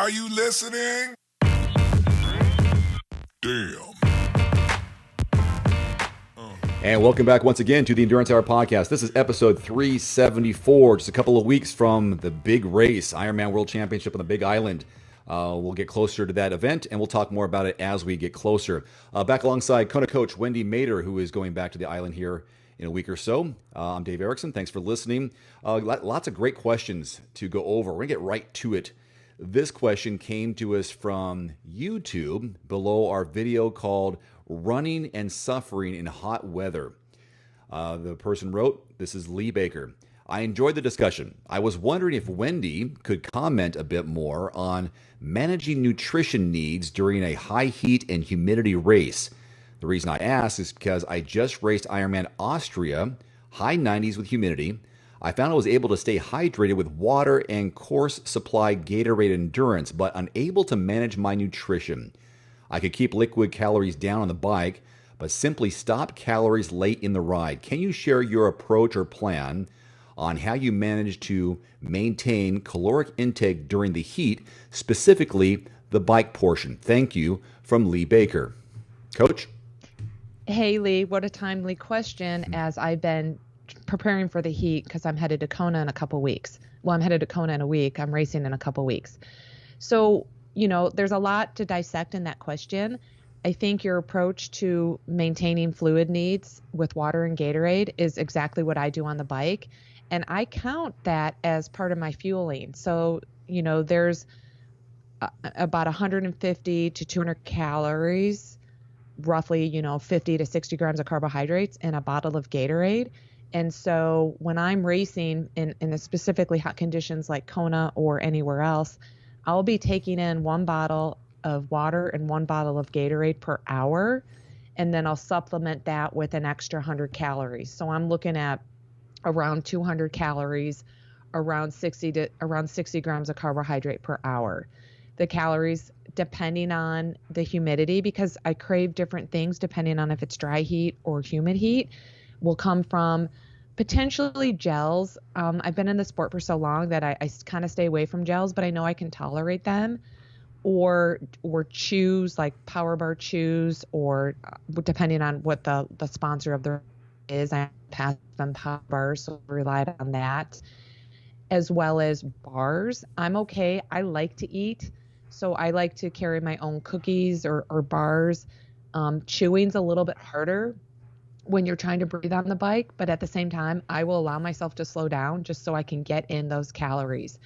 Are you listening? Damn. And welcome back once again to the Endurance Hour podcast. This is episode 374, just a couple of weeks from the big race, Ironman World Championship on the Big Island. We'll get closer to that event, and we'll talk more about it as we get closer. Back alongside Kona coach Wendy Mader, who is going back to the island here in a week or so. I'm Dave Erickson. Thanks for listening. Lots of great questions to go over. We're going to get right to it. This question came to us from YouTube below our video called Running and Suffering in Hot Weather. The person wrote, this is Lee Baker. I enjoyed the discussion. I was wondering if Wendy could comment a bit more on managing nutrition needs during a high heat and humidity race. The reason I ask is because I just raced Ironman Austria, high 90s with humidity. I found I was able to stay hydrated with water and course supply Gatorade Endurance, but unable to manage my nutrition. I could keep liquid calories down on the bike, but simply stop calories late in the ride. Can you share your approach or plan on how you manage to maintain caloric intake during the heat, specifically the bike portion? Thank you, from Lee Baker. Coach? Hey, Lee, what a timely question as I've been preparing for the heat because I'm headed to Kona in a couple weeks. Well, I'm headed to Kona in a week. I'm racing in a couple weeks. So, there's a lot to dissect in that question. I think your approach to maintaining fluid needs with water and Gatorade is exactly what I do on the bike. And I count that as part of my fueling. So, there's about 150 to 200 calories, roughly, 50 to 60 grams of carbohydrates in a bottle of Gatorade. And so when I'm racing in the specifically hot conditions like Kona or anywhere else, I'll be taking in one bottle of water and one bottle of Gatorade per hour. And then I'll supplement that with an extra 100 calories. So I'm looking at around 200 calories, around 60 grams of carbohydrate per hour. The calories, depending on the humidity, because I crave different things depending on if it's dry heat or humid heat, will come from potentially gels. I've been in the sport for so long that I kind of stay away from gels, but I know I can tolerate them. Or chews, like Power Bar chews, or depending on what the sponsor of the is, I pass them Power Bars, so I relied on that, as well as bars. I'm okay. I like to eat, so I like to carry my own cookies or bars. Chewing's a little bit harder when you're trying to breathe on the bike, but at the same time, I will allow myself to slow down just so I can get in those calories.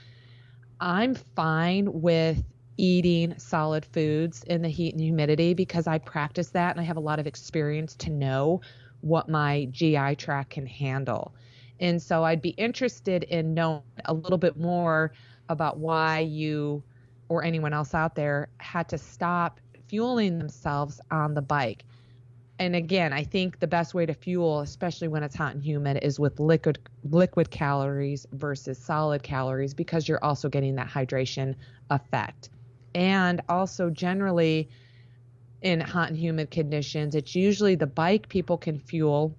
I'm fine with eating solid foods in the heat and humidity because I practice that and I have a lot of experience to know what my GI tract can handle. And so I'd be interested in knowing a little bit more about why you or anyone else out there had to stop fueling themselves on the bike. And again, I think the best way to fuel, especially when it's hot and humid, is with liquid calories versus solid calories, because you're also getting that hydration effect. And also generally in hot and humid conditions, it's usually the bike people can fuel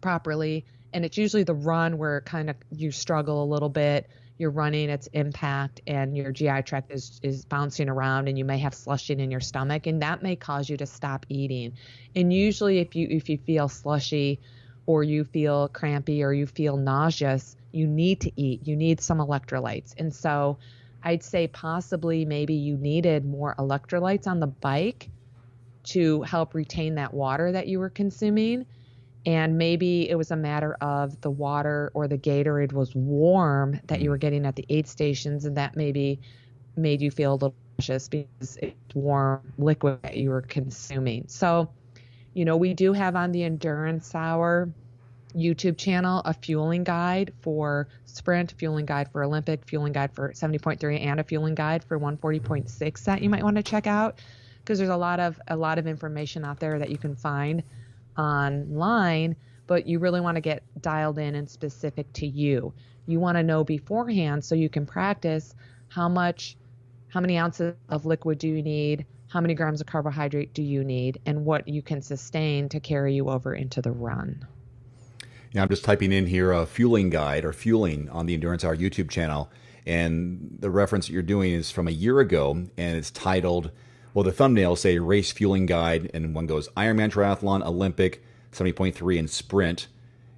properly. And it's usually the run where kind of you struggle a little bit. You're running, it's impact, and your GI tract is bouncing around, and you may have slushing in your stomach, and that may cause you to stop eating. And usually if you feel slushy or you feel crampy or you feel nauseous, you need to eat. You need some electrolytes. And so I'd say possibly maybe you needed more electrolytes on the bike to help retain that water that you were consuming. And maybe it was a matter of the water or the Gatorade was warm that you were getting at the aid stations, and that maybe made you feel a little nauseous because it's warm liquid that you were consuming. So, we do have on the Endurance Hour YouTube channel a fueling guide for sprint, fueling guide for Olympic, fueling guide for 70.3, and a fueling guide for 140.6 that you might want to check out, because there's a lot of information out there that you can find online, but you really want to get dialed in and specific to you. You want to know beforehand so you can practice how many ounces of liquid do you need, how many grams of carbohydrate do you need, and what you can sustain to carry you over into the run. Yeah, I'm just typing in here a fueling guide or fueling on the Endurance Hour YouTube channel. And the reference that you're doing is from a year ago, and it's titled, well, the thumbnails say Race Fueling Guide, and one goes Ironman Triathlon, Olympic, 70.3, and Sprint.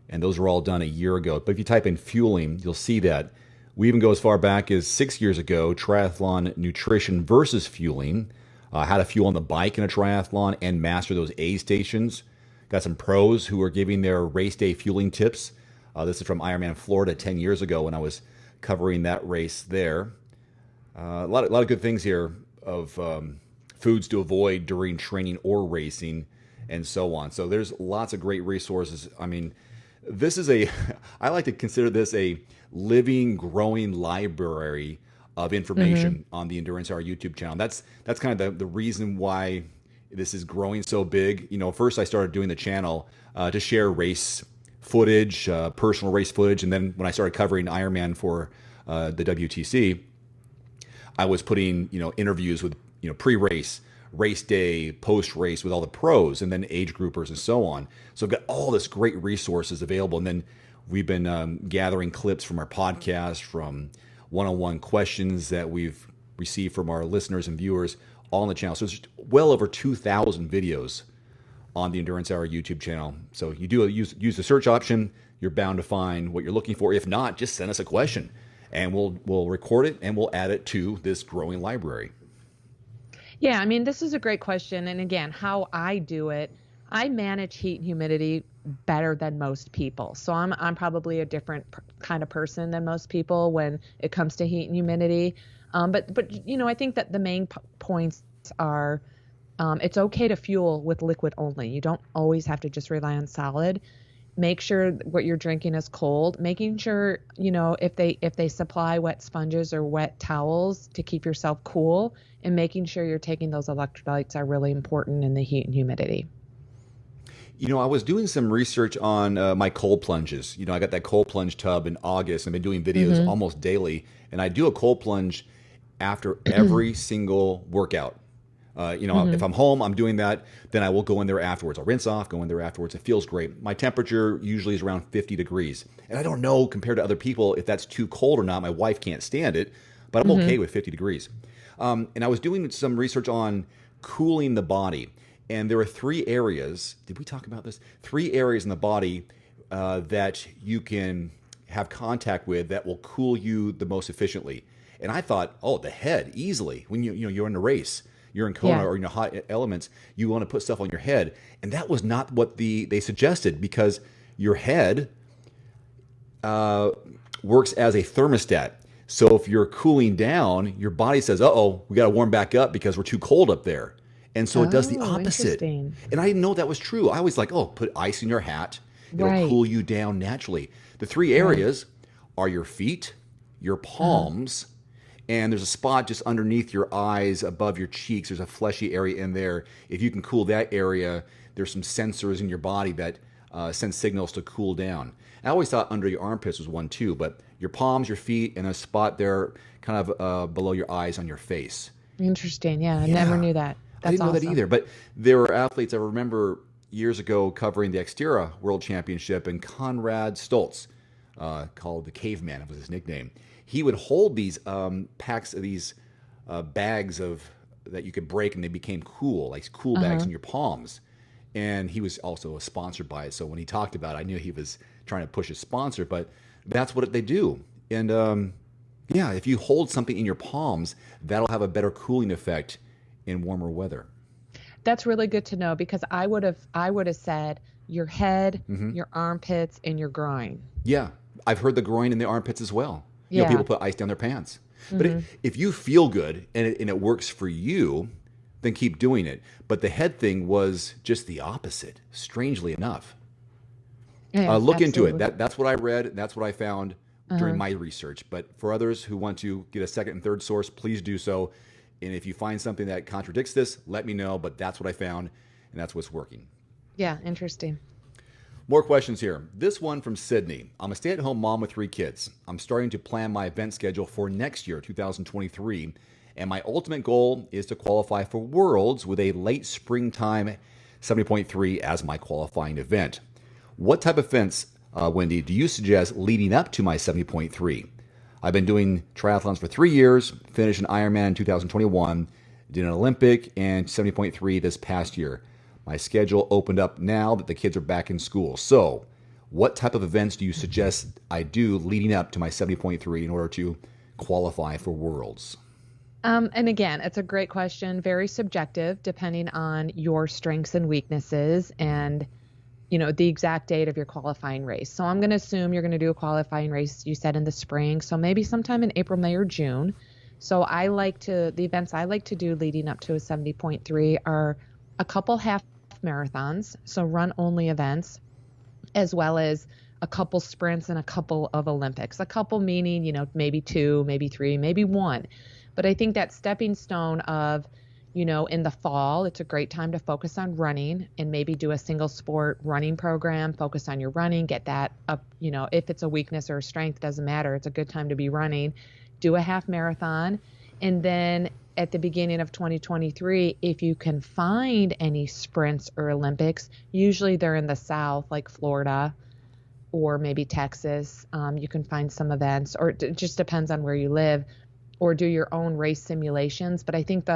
And those were all done a year ago. But if you type in fueling, you'll see that. We even go as far back as 6 years ago, triathlon nutrition versus fueling, how to fuel on the bike in a triathlon and master those aid stations. Got some pros who are giving their race day fueling tips. This is from Ironman Florida 10 years ago when I was covering that race there. A lot of good things here of foods to avoid during training or racing and so on. So there's lots of great resources. I mean, this is I like to consider this a living, growing library of information on the Endurance Hour YouTube channel. That's kind of the reason why this is growing so big. First I started doing the channel to share race footage, personal race footage. And then when I started covering Ironman for the WTC, I was putting, interviews with, pre-race, race day, post-race with all the pros, and then age groupers and so on. So I've got all this great resources available. And then we've been gathering clips from our podcast, from one-on-one questions that we've received from our listeners and viewers, all on the channel. So there's well over 2,000 videos on the Endurance Hour YouTube channel. So you do use the search option, you're bound to find what you're looking for. If not, just send us a question, and we'll record it and we'll add it to this growing library. Yeah, I mean, this is a great question. And again, how I do it, I manage heat and humidity better than most people. So I'm probably a different kind of person than most people when it comes to heat and humidity. But I think that the main points are it's okay to fuel with liquid only. You don't always have to just rely on solid. Make sure what you're drinking is cold. Making sure, if they supply wet sponges or wet towels to keep yourself cool, and making sure you're taking those electrolytes are really important in the heat and humidity. I was doing some research on my cold plunges. I got that cold plunge tub in August. I've been doing videos almost daily, and I do a cold plunge after every single workout. If I'm home, I'm doing that, then I will go in there afterwards. I'll rinse off, go in there afterwards. It feels great. My temperature usually is around 50 degrees. And I don't know, compared to other people, if that's too cold or not. My wife can't stand it, but I'm okay with 50 degrees. And I was doing some research on cooling the body. And there are 3 areas, did we talk about this? 3 areas in the body that you can have contact with that will cool you the most efficiently. And I thought, the head, easily. When you're in a race, you're in Kona or hot elements, you want to put stuff on your head. And that was not what they suggested, because your head works as a thermostat. So if you're cooling down, your body says, we got to warm back up because we're too cold up there. And so it does the opposite. And I didn't know that was true. I was like, put ice in your hat. It'll cool you down naturally. The 3 areas are your feet, your palms, and there's a spot just underneath your eyes, above your cheeks. There's a fleshy area in there. If you can cool that area, there's some sensors in your body that send signals to cool down. I always thought under your armpits was one too, but your palms, your feet, and a spot there kind of below your eyes on your face. Interesting. Yeah, I never knew that. That's I didn't know awesome. that either. But there were athletes I remember years ago covering the Xterra World Championship, and Conrad Stoltz, called the Caveman, was his nickname. He would hold these packs of these bags that you could break, and they became cool, like cool bags in your palms. And he was also sponsored by it. So when he talked about it, I knew he was trying to push his sponsor, but that's what they do. And if you hold something in your palms, that'll have a better cooling effect in warmer weather. That's really good to know, because I would have said your head, your armpits, and your groin. Yeah, I've heard the groin and the armpits as well. Yeah. People put ice down their pants. But if you feel good and it works for you, then keep doing it. But the head thing was just the opposite, strangely enough. Yeah, look absolutely. into it. That's what I read. That's what I found during my research. But for others who want to get a second and third source, please do so. And if you find something that contradicts this, let me know. But that's what I found, and that's what's working. Yeah, interesting. More questions here. This one from Sydney. I'm a stay-at-home mom with 3 kids. I'm starting to plan my event schedule for next year, 2023, and my ultimate goal is to qualify for Worlds with a late springtime 70.3 as my qualifying event. What type of events, Wendy, do you suggest leading up to my 70.3? I've been doing triathlons for 3 years, finished an Ironman in 2021, did an Olympic and 70.3 this past year. My schedule opened up now that the kids are back in school. So, what type of events do you suggest I do leading up to my 70.3 in order to qualify for Worlds? And again, it's a great question, very subjective, depending on your strengths and weaknesses and, the exact date of your qualifying race. So I'm going to assume you're going to do a qualifying race, you said in the spring. So maybe sometime in April, May, or June. So the events I like to do leading up to a 70.3 are a couple half marathons, so run only events, as well as a couple sprints and a couple of Olympics. A couple meaning, maybe 2, maybe 3, maybe 1. But I think that stepping stone of, in the fall, it's a great time to focus on running and maybe do a single sport running program, focus on your running, get that up, if it's a weakness or a strength, doesn't matter. It's a good time to be running. Do a half marathon. And then at the beginning of 2023, if you can find any sprints or Olympics, usually they're in the South, like Florida or maybe Texas. You can find some events, or it just depends on where you live, or do your own race simulations. But I think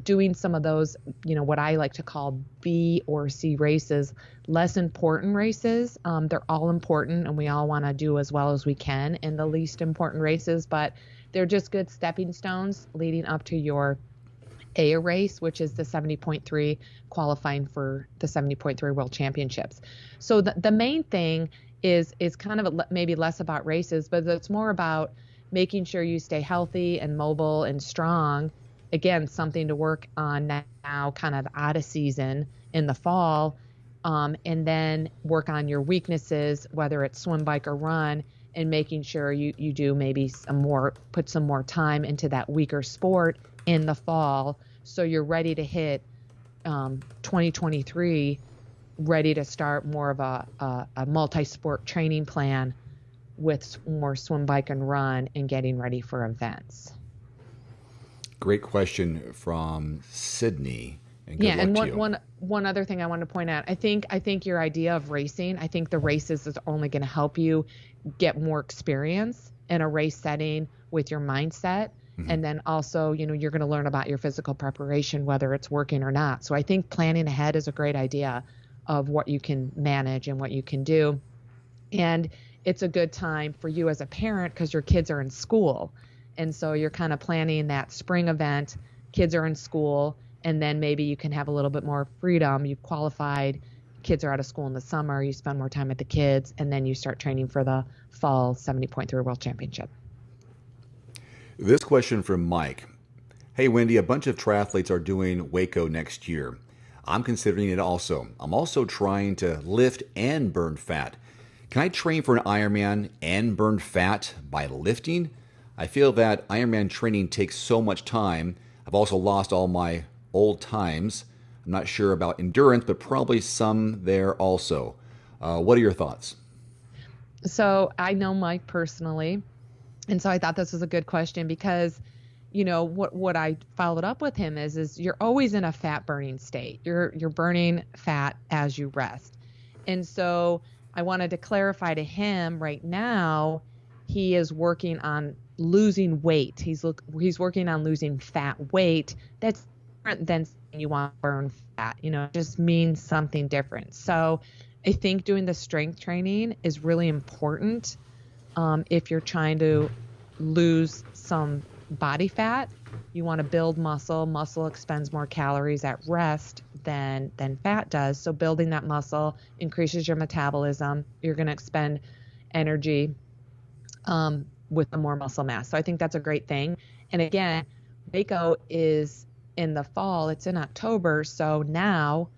doing some of those, what I like to call B or C races, less important races. They're all important and we all want to do as well as we can in the least important races, but they're just good stepping stones leading up to your A race, which is the 70.3, qualifying for the 70.3 World Championships. So the main thing is kind of maybe less about races, but it's more about making sure you stay healthy and mobile and strong. Again, something to work on now, kind of out of season in the fall, and then work on your weaknesses, whether it's swim, bike, or run, and making sure you do maybe put some more time into that weaker sport in the fall, so you're ready to hit 2023, ready to start more of a multi-sport training plan with more swim, bike, and run, and getting ready for events. Great question from Sydney. And good yeah, luck and to you. one other thing I wanted to point out, I think your idea of racing, I think the races is only going to help you get more experience in a race setting with your mindset. Mm-hmm. And then also, you're going to learn about your physical preparation, whether it's working or not. So I think planning ahead is a great idea of what you can manage and what you can do. And it's a good time for you as a parent because your kids are in school. And so you're kind of planning that spring event, kids are in school, and then maybe you can have a little bit more freedom. You've qualified, kids are out of school in the summer, you spend more time with the kids, and then you start training for the fall 70.3 World Championship. This question from Mike. Hey, Wendy, a bunch of triathletes are doing Waco next year. I'm considering it also. I'm also trying to lift and burn fat. Can I train for an Ironman and burn fat by lifting? I feel that Ironman training takes so much time. I've also lost all my old times. I'm not sure about endurance, but probably some there also. What are your thoughts? So I know Mike personally, and so I thought this was a good question because, what I followed up with him is you're always in a fat burning state. You're burning fat as you rest. And so I wanted to clarify to him right now, he is working on losing weight. He's working on losing fat weight. That's different than saying you want to burn fat. It just means something different. So I think doing the strength training is really important if you're trying to lose some body fat. You want to build muscle. Muscle expends more calories at rest than fat does. So building that muscle increases your metabolism. You're going to expend energy with the more muscle mass. So I think that's a great thing. And again, Waco is in the fall. It's in October. So now,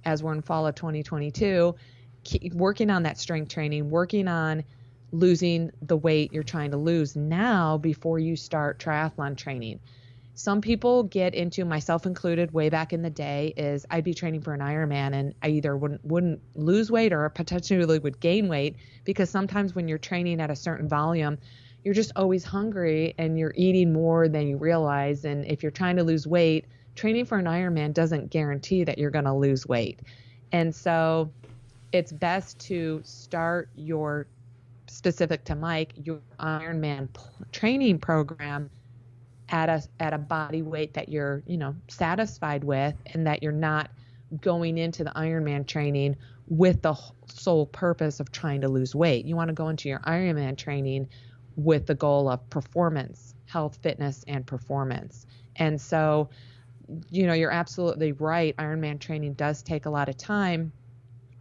as we're in fall of 2022, keep working on that strength training, working on losing the weight you're trying to lose now before you start triathlon training. Some people get into, myself included, way back in the day, is I'd be training for an Ironman and I either wouldn't lose weight or potentially would gain weight, because sometimes when you're training at a certain volume, you're just always hungry and you're eating more than you realize. And if you're trying to lose weight, training for an Ironman doesn't guarantee that you're going to lose weight. And so it's best to start your specific to Mike, your Ironman training program at a body weight that you're, satisfied with, and that you're not going into the Ironman training with the sole purpose of trying to lose weight. You want to go into your Ironman training with the goal of performance, health, fitness, and performance. And so, you're absolutely right. Ironman training does take a lot of time,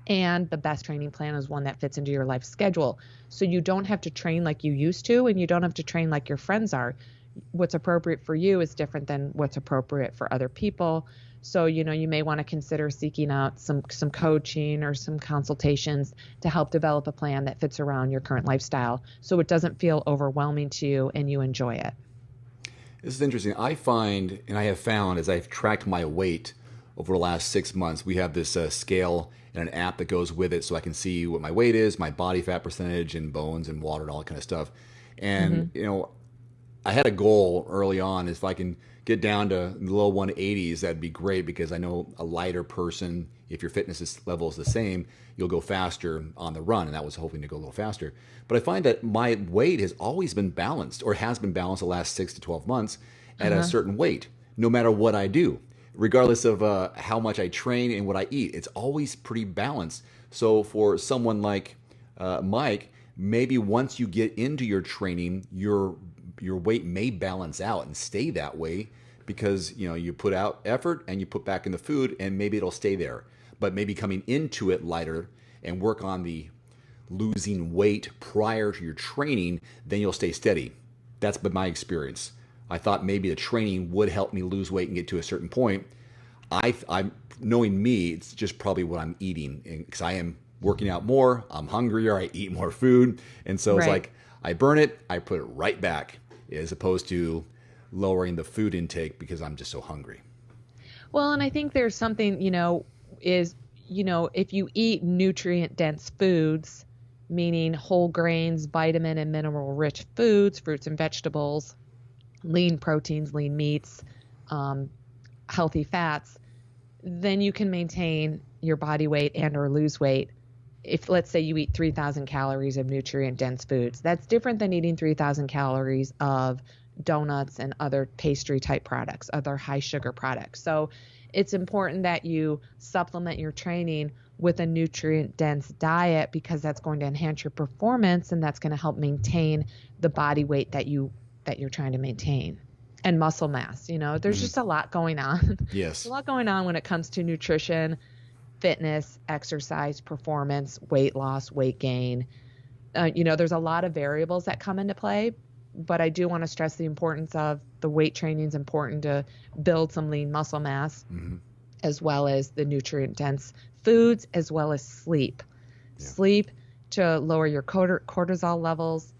and the best training plan is one that fits into your life schedule. So you don't have to train like you used to, and you don't have to train like your friends are. What's appropriate for you is different than what's appropriate for other people. So, you may want to consider seeking out some coaching or some consultations to help develop a plan that fits around your current lifestyle, so it doesn't feel overwhelming to you and you enjoy it. This is interesting. I find, and I have found as I've tracked my weight over the last 6 months, we have this scale and an app that goes with it so I can see what my weight is, my body fat percentage, and bones and water and all that kind of stuff. And, I had a goal early on. If I can get down to the low 180s, that'd be great, because I know a lighter person, if your fitness level is the same, you'll go faster on the run. And that was hoping to go a little faster. But I find that my weight has always been balanced, or has been balanced the last 6 to 12 months at a certain weight, no matter what I do, regardless of how much I train and what I eat. It's always pretty balanced. So for someone like Mike, maybe once you get into your training, your weight may balance out and stay that way, because you put out effort and you put back in the food, and maybe it'll stay there. But maybe coming into it lighter and work on the losing weight prior to your training, then you'll stay steady. That's been my experience. I thought maybe the training would help me lose weight and get to a certain point. I'm knowing me, it's just probably what I'm eating, because I am working out more, I'm hungrier, I eat more food, and so it's like I burn it, I put it right back, as opposed to lowering the food intake because I'm just so hungry. Well, and I think there's something, if you eat nutrient dense foods, meaning whole grains, vitamin and mineral rich foods, fruits and vegetables, lean proteins, lean meats, healthy fats, then you can maintain your body weight and or lose weight. If, let's say, you eat 3,000 calories of nutrient dense foods, that's different than eating 3,000 calories of donuts and other pastry type products, other high sugar products. So it's important that you supplement your training with a nutrient dense diet, because that's going to enhance your performance, and that's going to help maintain the body weight that you're trying to maintain, and muscle mass. There's just a lot going on. Yes. A lot going on when it comes to nutrition, fitness, exercise, performance, weight loss, weight gain. There's a lot of variables that come into play, but I do want to stress the importance of the weight training is important to build some lean muscle mass, as well as the nutrient dense foods, as well as sleep. Sleep to lower your cortisol levels.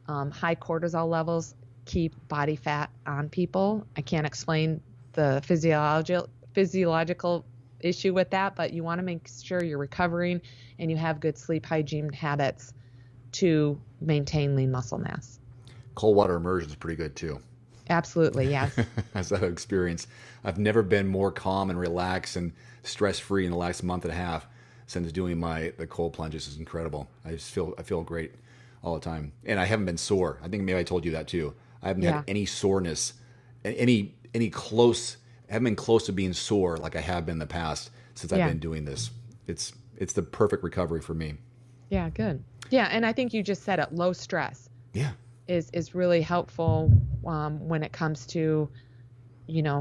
High cortisol levels keep body fat on people. I can't explain the physiological issue with that, but you want to make sure you're recovering and you have good sleep hygiene habits to maintain lean muscle mass. Cold water immersion is pretty good too. Absolutely, yes. As I've experienced, I've never been more calm and relaxed and stress-free in the last month and a half since doing the cold plunges. Is incredible. I feel great all the time, and I haven't been sore. I think maybe I told you that too. I haven't had any soreness, any close. I haven't been close to being sore like I have been in the past since I've been doing this. It's the perfect recovery for me. Yeah, good. Yeah, and I think you just said it. Low stress. Yeah. Is really helpful when it comes to,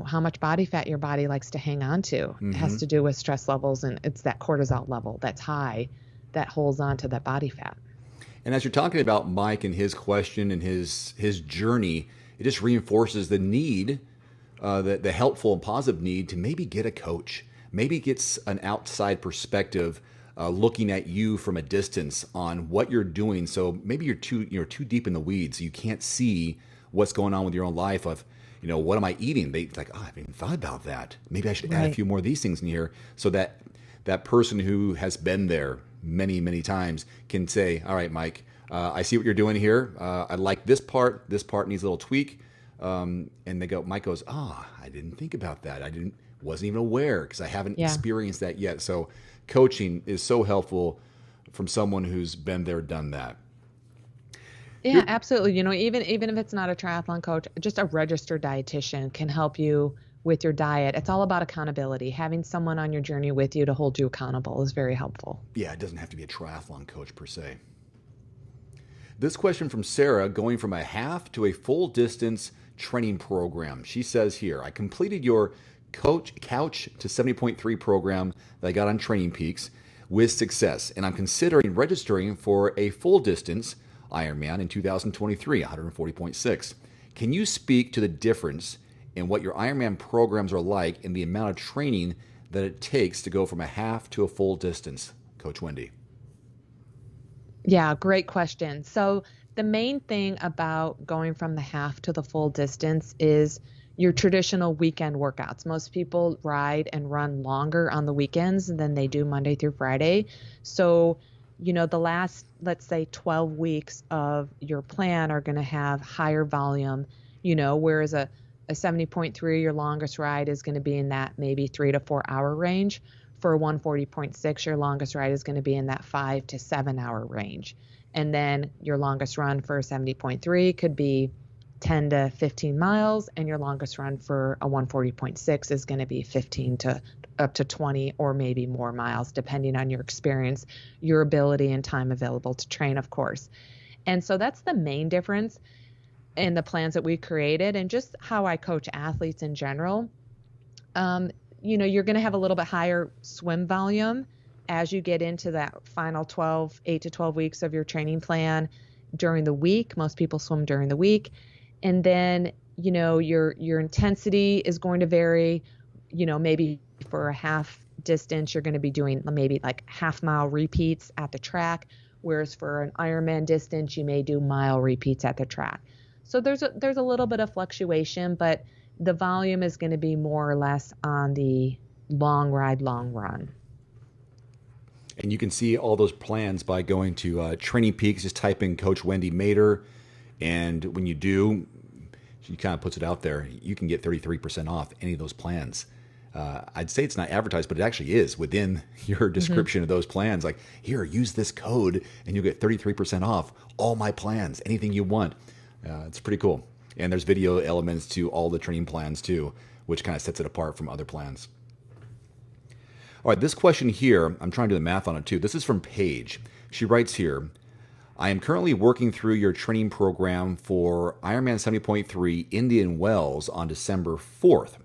how much body fat your body likes to hang on to. It has to do with stress levels, and it's that cortisol level that's high that holds on to that body fat. And as you're talking about Mike and his question and his journey, it just reinforces the need, the helpful and positive need to maybe get a coach, maybe get an outside perspective, looking at you from a distance on what you're doing. So maybe you're too deep in the weeds. You can't see what's going on with your own life of, what am I eating? It's like, I haven't even thought about that. Maybe I should add a few more of these things in here, so that that person who has been there many, many times can say, all right, Mike, I see what you're doing here. I like this part. This part needs a little tweak. And Mike goes, I didn't think about that. Wasn't even aware, because I haven't experienced that yet. So coaching is so helpful from someone who's been there, done that. Yeah, absolutely. Even if it's not a triathlon coach, just a registered dietitian can help you with your diet. It's all about accountability. Having someone on your journey with you to hold you accountable is very helpful. Yeah, it doesn't have to be a triathlon coach per se. This question from Sarah, going from a half to a full distance training program. She says here, I completed your couch to 70.3 program that I got on Training Peaks with success, and I'm considering registering for a full distance Ironman in 2023, 140.6. Can you speak to the difference in what your Ironman programs are like and the amount of training that it takes to go from a half to a full distance, Coach Wendy? Yeah, great question. So the main thing about going from the half to the full distance is your traditional weekend workouts. Most people ride and run longer on the weekends than they do Monday through Friday. So, the last, let's say 12 weeks of your plan are going to have higher volume, whereas a 70.3, your longest ride is going to be in that maybe 3 to 4 hour range. For a 140.6, your longest ride is going to be in that 5 to 7 hour range. And then your longest run for a 70.3 could be 10 to 15 miles, and your longest run for a 140.6 is going to be 15 to up to 20 or maybe more miles, depending on your experience, your ability, and time available to train, of course. And so that's the main difference in the plans that we created and just how I coach athletes in general. You're going to have a little bit higher swim volume as you get into that final 8 to 12 weeks of your training plan during the week. Most people swim during the week. And then, your intensity is going to vary. Maybe for a half distance, you're going to be doing maybe like half mile repeats at the track, whereas for an Ironman distance, you may do mile repeats at the track. So there's a little bit of fluctuation, but the volume is going to be more or less on the long ride, long run. And you can see all those plans by going to Training Peaks, just type in Coach Wendy Mader. And when you do, she kind of puts it out there, you can get 33% off any of those plans. I'd say it's not advertised, but it actually is within your description of those plans. Like, here, use this code and you'll get 33% off all my plans, anything you want. It's pretty cool. And there's video elements to all the training plans too, which kind of sets it apart from other plans. All right, this question here, I'm trying to do the math on it too. This is from Paige. She writes here, I am currently working through your training program for Ironman 70.3 Indian Wells on December 4th.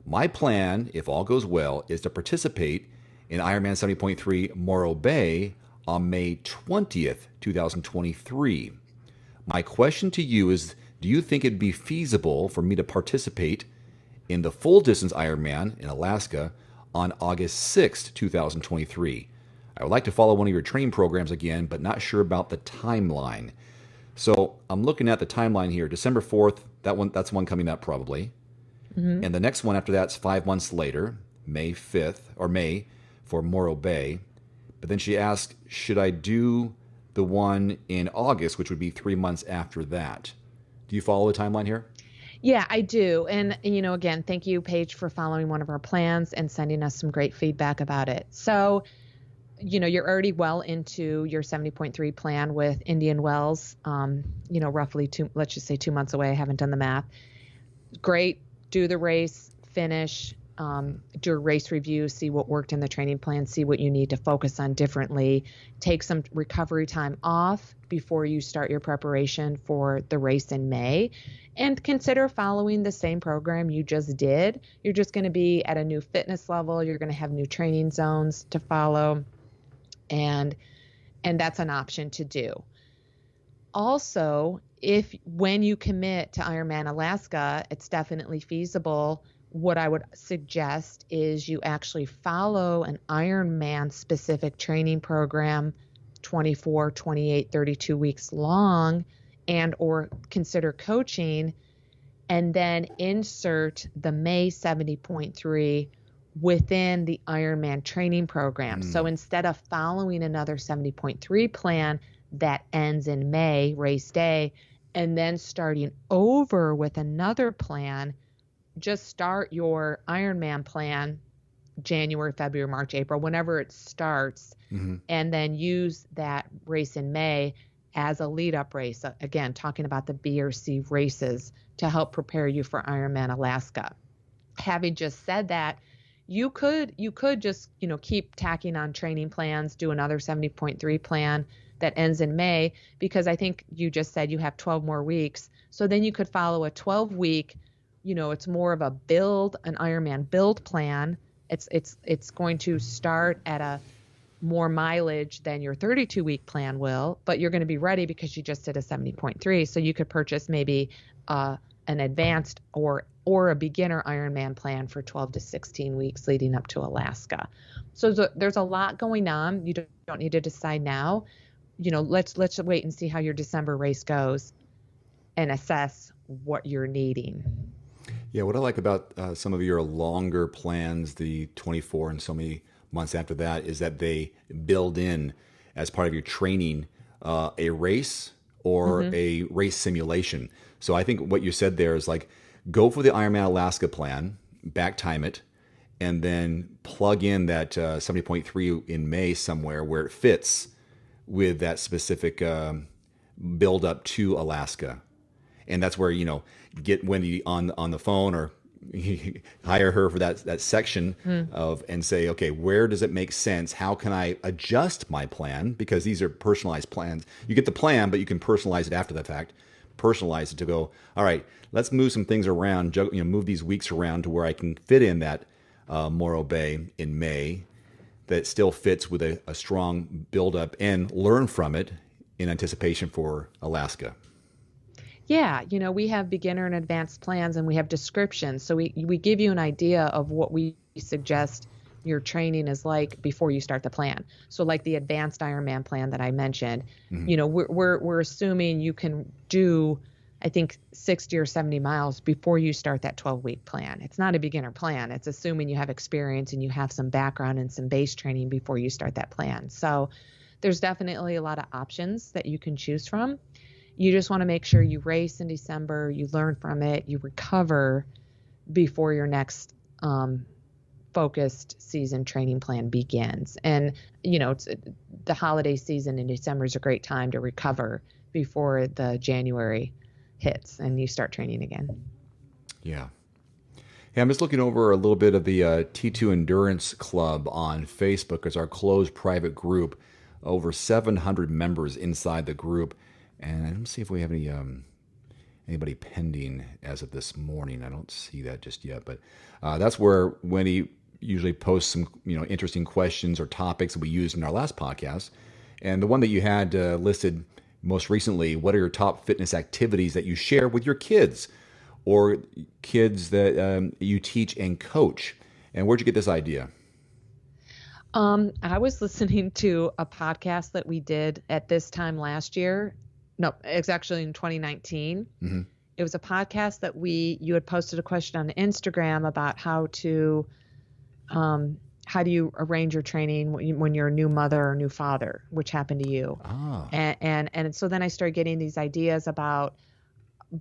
My plan, if all goes well, is to participate in Ironman 70.3 Morro Bay on May 20th, 2023. My question to you is, do you think it'd be feasible for me to participate in the full distance Ironman in Alaska on August 6th, 2023? I would like to follow one of your training programs again, but not sure about the timeline. So I'm looking at the timeline here. December 4th, that's one coming up probably. Mm-hmm. And the next one after that's 5 months later, May 5th, or May, for Morro Bay. But then she asked, should I do the one in August, which would be 3 months after that? Do you follow the timeline here? Yeah, I do. And, again, thank you, Paige, for following one of our plans and sending us some great feedback about it. So, you're already well into your 70.3 plan with Indian Wells, roughly let's just say 2 months away. I haven't done the math. Great. Do the race, finish, do a race review, see what worked in the training plan, see what you need to focus on differently, take some recovery time off before you start your preparation for the race in May, and consider following the same program you just did. You're just going to be at a new fitness level. You're going to have new training zones to follow, and that's an option to do. Also, when you commit to Ironman Alaska, it's definitely feasible. What I would suggest is you actually follow an Ironman specific training program, 24, 28, 32 weeks long, and or consider coaching, and then insert the May 70.3 within the Ironman training program. So instead of following another 70.3 plan that ends in May, race day, and then starting over with another plan, just start your Ironman plan January, February, March, April, whenever it starts, and then use that race in May as a lead up race. Again, talking about the B or C races to help prepare you for Ironman Alaska. Having just said that, you could just, keep tacking on training plans, do another 70.3 plan that ends in May, because I think you just said you have 12 more weeks. So then you could follow a 12-week, it's more of an Ironman build plan. It's going to start at a more mileage than your 32-week plan will, but you're going to be ready because you just did a 70.3. So you could purchase maybe an advanced or a beginner Ironman plan for 12 to 16 weeks leading up to Alaska. So there's a lot going on. You don't need to decide now. Let's wait and see how your December race goes and assess what you're needing. Yeah, what I like about some of your longer plans, the 24 and so many months after that, is that they build in as part of your training a race or a race simulation. So I think what you said there is like, go for the Ironman Alaska plan, back time it, and then plug in that 70.3 in May somewhere where it fits with that specific build up to Alaska. And that's where, get Wendy on the phone or hire her for that section of and say, okay, where does it make sense? How can I adjust my plan? Because these are personalized plans. You get the plan, but you can personalize it after the fact. Personalize it to go, all right, let's move some things around, move these weeks around to where I can fit in that Morro Bay in May that still fits with a strong buildup and learn from it in anticipation for Alaska. Yeah, we have beginner and advanced plans, and we have descriptions. So we give you an idea of what we suggest your training is like before you start the plan. So like the advanced Ironman plan that I mentioned, we're assuming you can do, I think, 60 or 70 miles before you start that 12-week plan. It's not a beginner plan. It's assuming you have experience and you have some background and some base training before you start that plan. So there's definitely a lot of options that you can choose from. You just want to make sure you race in December, you learn from it, you recover before your next focused season training plan begins. And, it's the holiday season in December is a great time to recover before the January hits and you start training again. Yeah. Hey, I'm just looking over a little bit of the T2 Endurance Club on Facebook. It's our closed private group, over 700 members inside the group. And let me see if we have anybody pending as of this morning. I don't see that just yet, but that's where Wendy usually posts some interesting questions or topics that we used in our last podcast. And the one that you had listed most recently, what are your top fitness activities that you share with your kids or kids that you teach and coach? And where'd you get this idea? I was listening to a podcast that we did at this time last year. No, it's actually in 2019. Mm-hmm. It was a podcast that you had posted a question on Instagram about how do you arrange your training when you're a new mother or new father, which happened to you. Ah. And so then I started getting these ideas about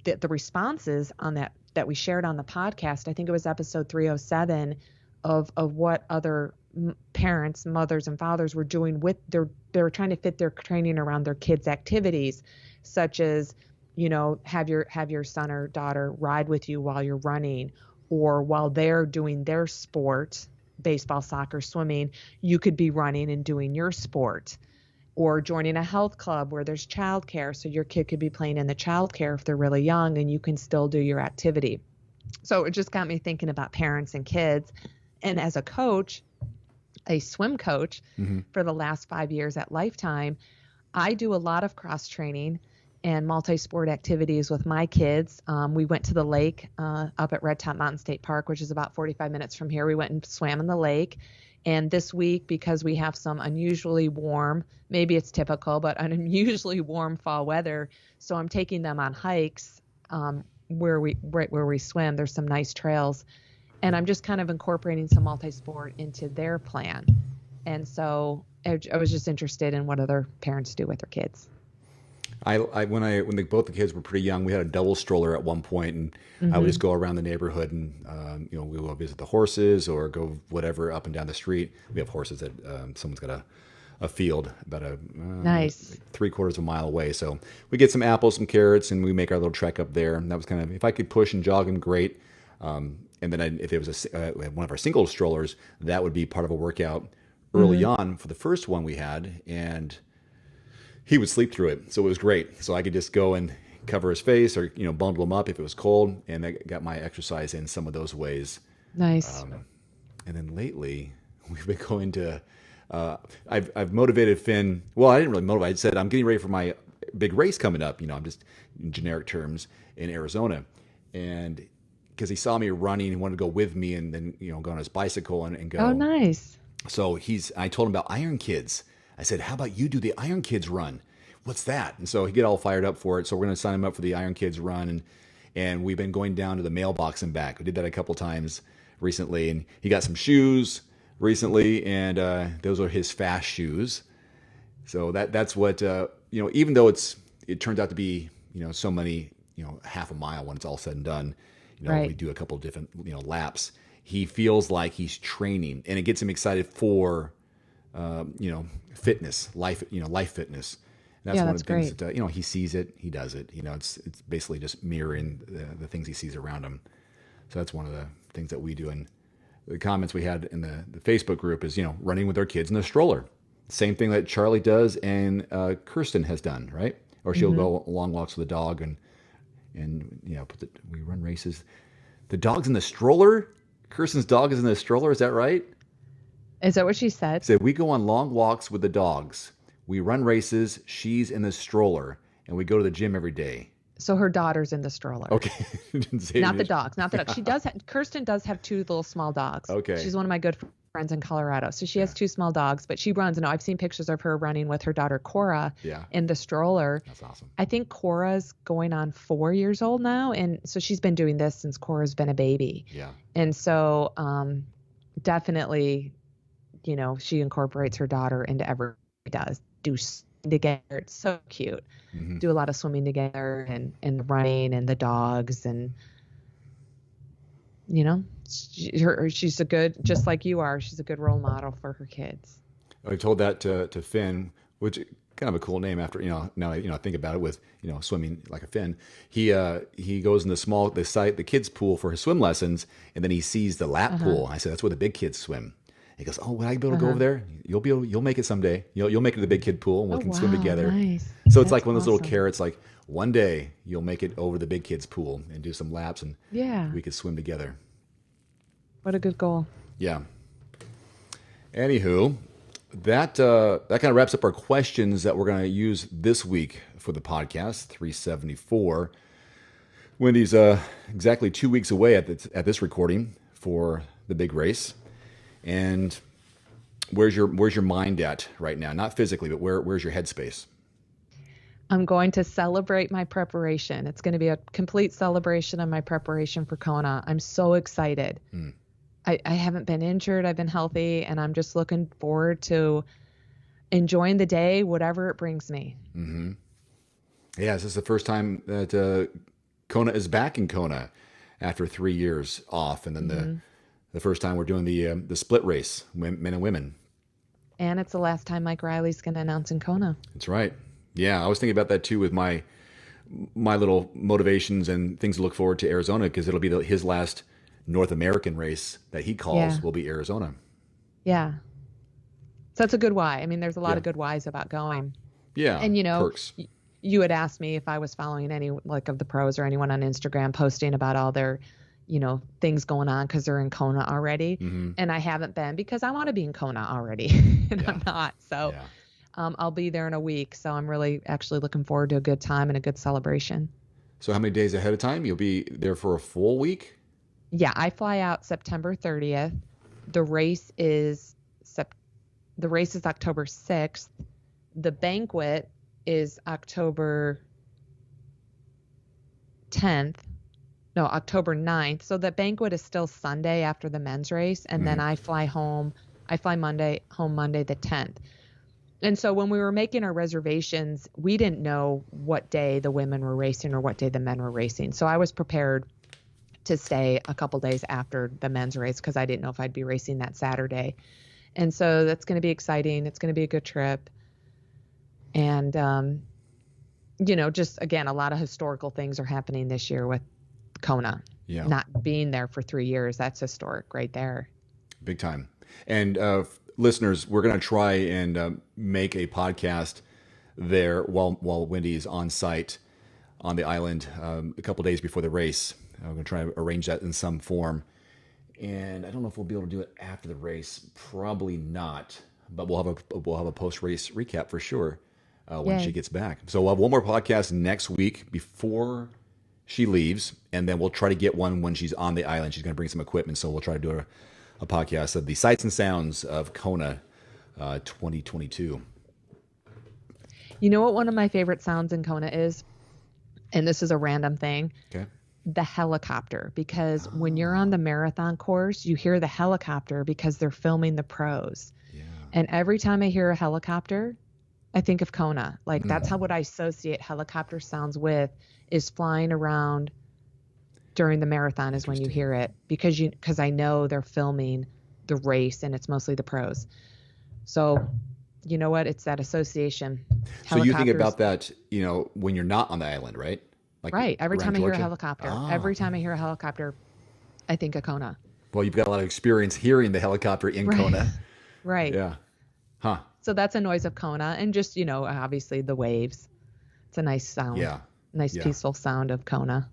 the responses on that we shared on the podcast. I think it was episode 307 of what other parents, mothers and fathers were doing with they were trying to fit their training around their kids' activities, such as, have your son or daughter ride with you while you're running, or while they're doing their sport, baseball, soccer, swimming, you could be running and doing your sport, or joining a health club where there's childcare. So your kid could be playing in the childcare if they're really young and you can still do your activity. So it just got me thinking about parents and kids. And as a coach, a swim coach for the last 5 years at Lifetime, I do a lot of cross training and multi-sport activities with my kids. We went to the lake up at Red Top Mountain State Park, which is about 45 minutes from here. We went and swam in the lake. And this week, because we have some unusually warm, maybe it's typical, but unusually warm fall weather, so I'm taking them on hikes right where we swim. There's some nice trails. And I'm just kind of incorporating some multi-sport into their plan. And so I was just interested in what other parents do with their kids. When both the kids were pretty young, we had a double stroller at one point, and I would just go around the neighborhood and we would visit the horses or go whatever up and down the street. We have horses that someone's got a field about Nice. 3/4 of a mile away. So we get some apples, some carrots, and we make our little trek up there. And that was kind of, if I could push and jog him, great. And then if it was one of our single strollers, that would be part of a workout early on for the first one we had. And he would sleep through it. So it was great. So I could just go and cover his face or, bundle him up if it was cold. And I got my exercise in some of those ways. Nice. And then lately we've been going to, I've motivated Finn. Well, I didn't really motivate. I said, I'm getting ready for my big race coming up. I'm just in generic terms in Arizona. And because he saw me running, he wanted to go with me and then, go on his bicycle and go. Oh, nice. So I told him about Iron Kids. I said, how about you do the Iron Kids run? What's that? And so he get all fired up for it. So we're going to sign him up for the Iron Kids run. And we've been going down to the mailbox and back. We did that a couple times recently. And he got some shoes recently. And those are his fast shoes. So that's what, even though it turns out to be, so many, half a mile when it's all said and done, right. We do a couple of different, laps. He feels like he's training and it gets him excited for, fitness, life fitness. And that's one of the things that, he sees it, he does it, it's basically just mirroring the things he sees around him. So that's one of the things that we do. And the comments we had in the Facebook group is, running with our kids in a stroller. Same thing that Charlie does and Kirsten has done, right? Or she'll go long walks with the dog and we run races. The dog's in the stroller. Kirsten's dog is in the stroller. Is that right? Is that what she said? Said we go on long walks with the dogs. We run races. She's in the stroller, and we go to the gym every day. So her daughter's in the stroller. Okay. Not the dogs. Not the dogs. She does. Kirsten does have two little small dogs. Okay. She's one of my good friends in Colorado. So she has two small dogs, but she runs. And I've seen pictures of her running with her daughter Cora in the stroller. That's awesome. I think Cora's going on 4 years old now, and so she's been doing this since Cora's been a baby. Yeah. And so definitely, she incorporates her daughter into everything she does. Do together. It's so cute. Mm-hmm. Do a lot of swimming together and running and the dogs and she's a good, just like you are, she's a good role model for her kids. I told that to Finn, which kind of a cool name after, now I think about it with, swimming like a fin. He goes in the kids pool for his swim lessons. And then he sees the lap pool. I said, that's where the big kids swim. He goes, oh, will I be able to go over there? You'll make it someday. You'll make it to the big kid pool and we can swim together. Nice. So it's like one of those little carrots, like one day you'll make it over the big kids pool and do some laps and we could swim together. What a good goal. Yeah. Anywho, that kind of wraps up our questions that we're going to use this week for the podcast, 374. Wendy's exactly 2 weeks away at this recording for the big race. And where's your mind at right now? Not physically, but where's your headspace? I'm going to celebrate my preparation. It's going to be a complete celebration of my preparation for Kona. I'm so excited. I haven't been injured. I've been healthy, and I'm just looking forward to enjoying the day, whatever it brings me. Mm-hmm. Yeah, this is the first time that Kona is back in Kona after 3 years off, and then the first time we're doing the split race, men and women. And it's the last time Mike Riley's going to announce in Kona. That's right. Yeah, I was thinking about that too with my little motivations and things to look forward to Arizona, because it'll be his last North American race that he calls will be Arizona. Yeah. So that's a good why. I mean, there's a lot of good whys about going. Yeah. And perks. You had asked me if I was following any of the pros or anyone on Instagram posting about all their, things going on because they're in Kona already. Mm-hmm. And I haven't been because I want to be in Kona already and I'm not. So I'll be there in a week. So I'm really actually looking forward to a good time and a good celebration. So how many days ahead of time? You'll be there for a full week? Yeah, I fly out September 30th. The race is October 6th. The banquet is October 9th. So the banquet is still Sunday after the men's race. And then I fly home. I fly home Monday the 10th. And so when we were making our reservations, we didn't know what day the women were racing or what day the men were racing. So I was prepared to stay a couple days after the men's race because I didn't know if I'd be racing that Saturday. And so that's going to be exciting. It's going to be a good trip. And, just again, a lot of historical things are happening this year with Kona. Yeah. Not being there for 3 years. That's historic right there. Big time. And listeners, we're going to try and make a podcast there while Wendy is on site on the island a couple days before the race. We're going to try to arrange that in some form. And I don't know if we'll be able to do it after the race. Probably not. But we'll have a post-race recap for sure when she gets back. So we'll have one more podcast next week before she leaves, and then we'll try to get one when she's on the island. She's going to bring some equipment, so we'll try to do a podcast of the sights and sounds of Kona 2022. You know what one of my favorite sounds in Kona is? And this is a random thing. Okay. The helicopter, because when you're on the marathon course, you hear the helicopter because they're filming the pros. Yeah. And every time I hear a helicopter, I think of Kona. Like that's what I associate helicopter sounds with, is flying around during the marathon is when you hear it, because I know they're filming the race and it's mostly the pros. So you know what? It's that association. So you think about that, when you're not on the island, right? Like right. Every time I hear a helicopter, I think of Kona. Well, you've got a lot of experience hearing the helicopter in Kona. Right. Yeah. Huh. So that's a noise of Kona, and just, obviously the waves. It's a nice sound. Yeah. Nice peaceful sound of Kona.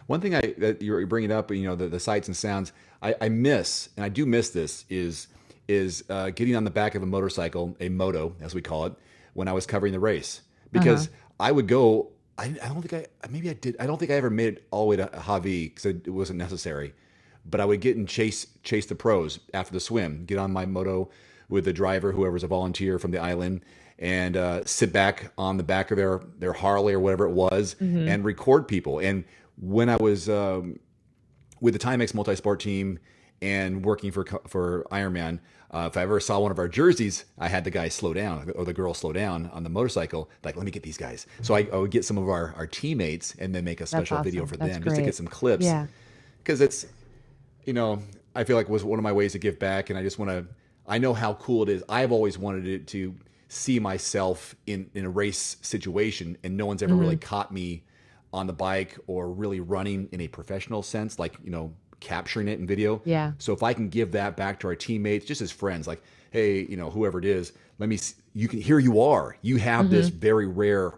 One thing that you're bringing up, the sights and sounds, I miss, and I do miss this, is getting on the back of a motorcycle, a moto, as we call it, when I was covering the race. Because I would go, I don't think I ever made it all the way to Javi because it wasn't necessary. But I would get and chase the pros after the swim, get on my moto with the driver, whoever's a volunteer from the island, and sit back on the back of their Harley or whatever it was, and record people. And when I was with the Timex multi-sport team and working for Ironman, if I ever saw one of our jerseys, I had the guy slow down or the girl slow down on the motorcycle. Like, let me get these guys. So I would get some of our teammates and then make a special video for them just to get some clips. Yeah. Because it's, I feel like it was one of my ways to give back. And I just I know how cool it is. I've always wanted it to see myself in a race situation, and no one's ever really caught me on the bike or really running in a professional sense, like, capturing it in video. Yeah. So if I can give that back to our teammates, just as friends, like, hey, whoever it is, let me see, here you are. You have this very rare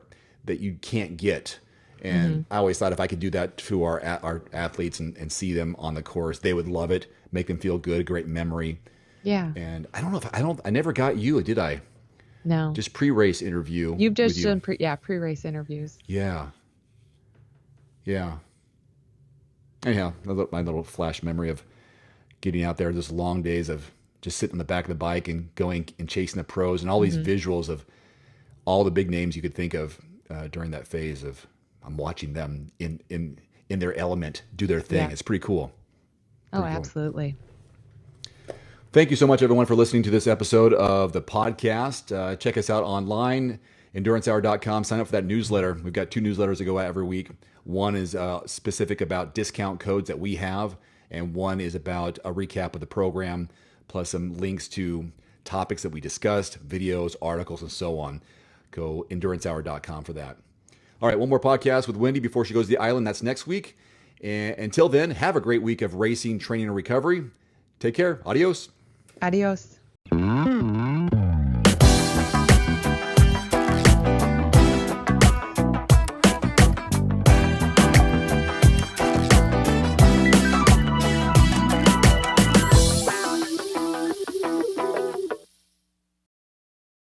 that you can't get. And I always thought if I could do that to our athletes and see them on the course, they would love it, make them feel good, great memory. Yeah. And I don't know I never got you, did I? No. Just pre-race interview. You've just done pre-race interviews. Yeah. Yeah. Anyhow, my little flash memory of getting out there, those long days of just sitting on the back of the bike and going and chasing the pros, and all these visuals of all the big names you could think of during that phase of I'm watching them in their element do their thing. Yeah. It's pretty cool. Pretty cool. Absolutely. Thank you so much, everyone, for listening to this episode of the podcast. Check us out online, endurancehour.com. Sign up for that newsletter. We've got 2 newsletters that go out every week. One is specific about discount codes that we have, and one is about a recap of the program, plus some links to topics that we discussed, videos, articles, and so on. Go endurancehour.com for that. All right, one more podcast with Wendy before she goes to the island. That's next week. And until then, have a great week of racing, training, and recovery. Take care. Adios. Adios.